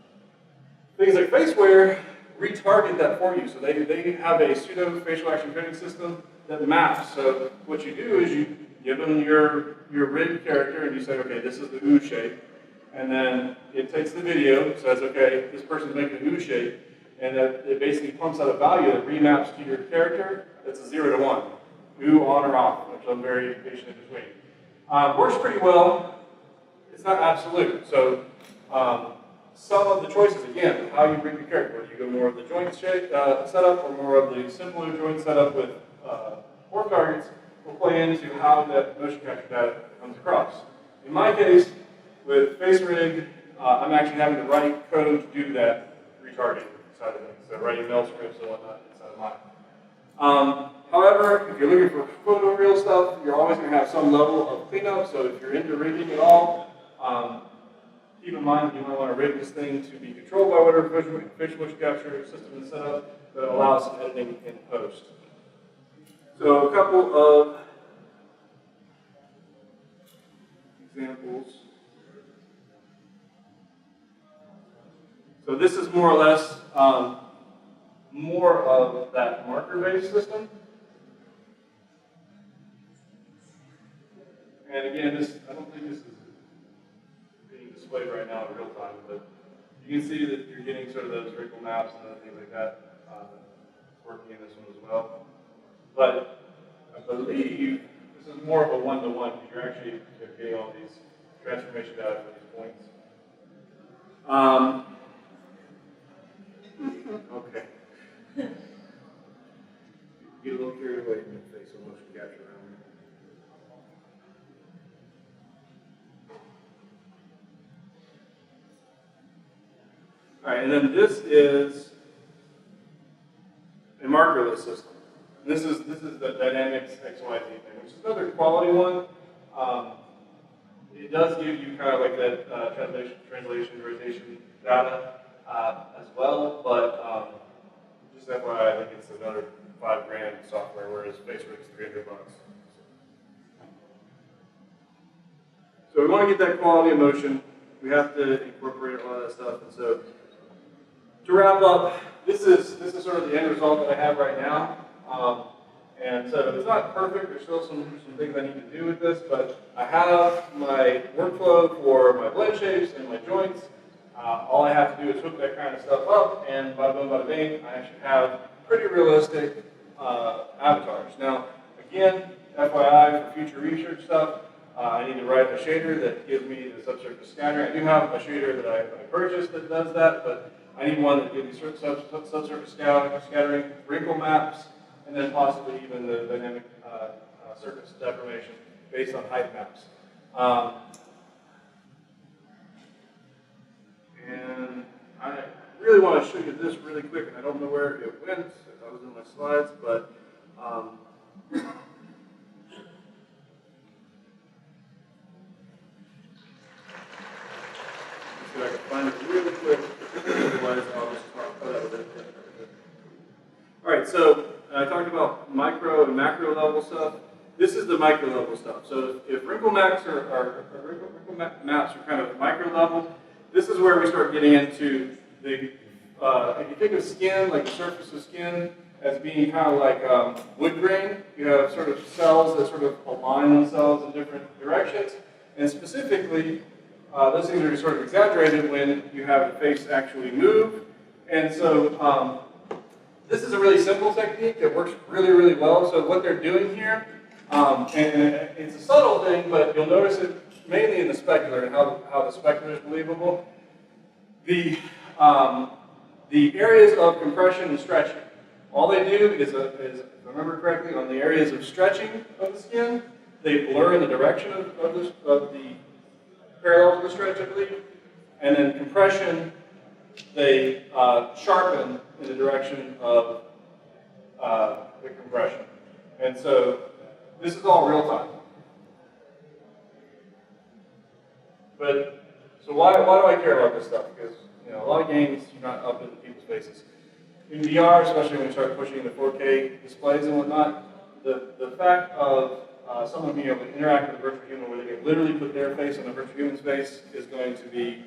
A: Things like Faceware retarget that for you. So they have a pseudo facial action coding system that maps. So what you do is you give them your rig character and you say, okay, this is the ooh shape. And then it takes the video, says, okay, this person's making an ooh shape. And it basically pumps out a value that remaps to your character that's a 0 to 1. Ooh, on or off, which I'm very patient in between. Works pretty well. It's not absolute. So some of the choices, again, how you bring your character, whether you go more of the joint shape setup or more of the simpler joint setup with morph targets, will play into how that motion capture data comes across. In my case, with FaceRig, I'm actually having to write code to do that retargeting side of things. So writing mail scripts and whatnot inside of mine. However, if you're looking for photoreal stuff, you're always going to have some level of cleanup. So if you're into rigging at all, keep in mind that you might want to rig this thing to be controlled by whatever facial motion capture system is set up, but allows some editing in post. So a couple of examples. So this is more or less more of that marker-based system. And again, I don't think this is being displayed right now in real time, but you can see that you're getting sort of those wrinkle maps and other things like that. Working in this one as well. But I believe this is more of a one-to-one because you're actually getting all these transformation data for these points. Okay. Get a little carried away from the facial motion capture around here. All right, and then this is a markerless system. This is the Dynamics XYZ thing, which is another quality one. It does give you kind of like that translation, rotation data. as well, but just FYI, I think it's another $5,000 software, whereas Facebook's $300. So we want to get that quality of motion. We have to incorporate a lot of that stuff. And so to wrap up, this is sort of the end result that I have right now. And so it's not perfect. There's still some things I need to do with this, but I have my workflow for my blend shapes and my joints. All I have to do is hook that kind of stuff up, and bada boom, bada bing, I actually have pretty realistic avatars. Now, again, FYI, for future research stuff, I need to write a shader that gives me the subsurface scattering. I do have a shader that I purchased that does that, but I need one that gives me subsurface scattering, wrinkle maps, and then possibly even the dynamic surface deformation based on height maps. And I really want to show you this really quick, and I don't know where it went. That was in my slides, but let's see if I can find it really quick. Otherwise, I'll just talk about that. All right, so I talked about micro and macro level stuff. This is the micro level stuff. So if wrinkle maps are kind of micro level, this is where we start getting into the, if you think of skin, like the surface of skin, as being kind of like wood grain, you have sort of cells that sort of align themselves in different directions. And specifically, those things are sort of exaggerated when you have the face actually move. And so this is a really simple technique that works really, really well. So what they're doing here, and it's a subtle thing, but you'll notice it mainly in the specular and how the specular is believable. The areas of compression and stretching, all they do is, if I remember correctly, on the areas of stretching of the skin, they blur in the direction of the parallel to the stretch, I believe, and then compression, they sharpen in the direction of the compression. And so this is all real time. But so why do I care about this stuff? Because a lot of games you're not up in people's faces. In VR, especially when you start pushing the 4K displays and whatnot, the fact of someone being able to interact with a virtual human where they can literally put their face on a virtual human's face is going to be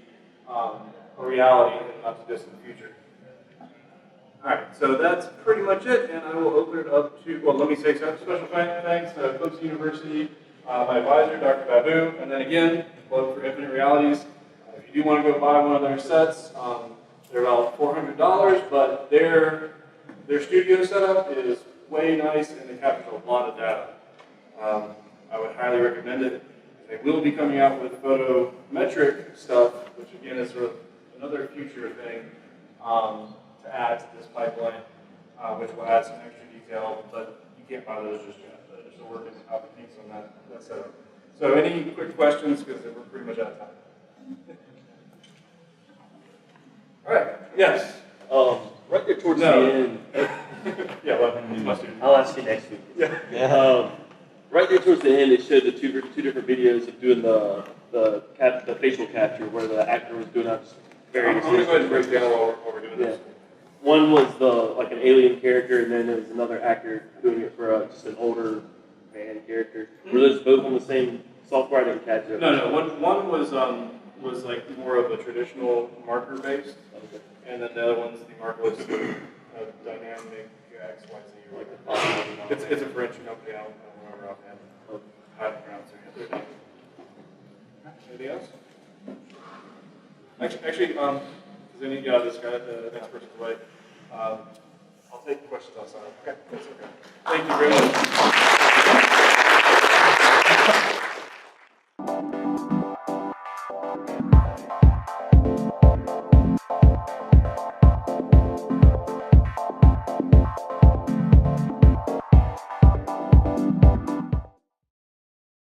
A: a reality in the not too distant future. Alright, so that's pretty much it, and I will open it up to, well, let me say special thanks to Clemson University, my advisor, Dr. Babu, and then again, plug for Infinite Realities. If you do want to go buy one of their sets, they're about $400, but their studio setup is way nice, and they capture a lot of data. I would highly recommend it. They will be coming out with photometric stuff, which again is sort of another future thing to add to this pipeline, which will add some extra detail, but you can't buy those just yet. They're still working out the kinks on that setup. So any quick questions, because we're pretty much out of time. All right, yes.
D: Right there towards the end.
A: Yeah, well, it's my student.
D: I'll ask you next week. Yeah. Right there towards the end, it showed the two different videos of doing the facial capture, where the actor was doing out various.
A: I'm going to go ahead and break down while we're doing this.
D: One was like an alien character, and then there was another actor doing it for just an older man character. Were those both on the same software? I didn't catch it.
A: No. One was like more of a traditional marker based, and then the other one's the markerless dynamic XYZ. Like it's a French company. I don't remember offhand how to pronounce it. Anything else? Actually, does any this guy, the next person's away? I'll take questions outside. Okay, that's okay. Thank you very much.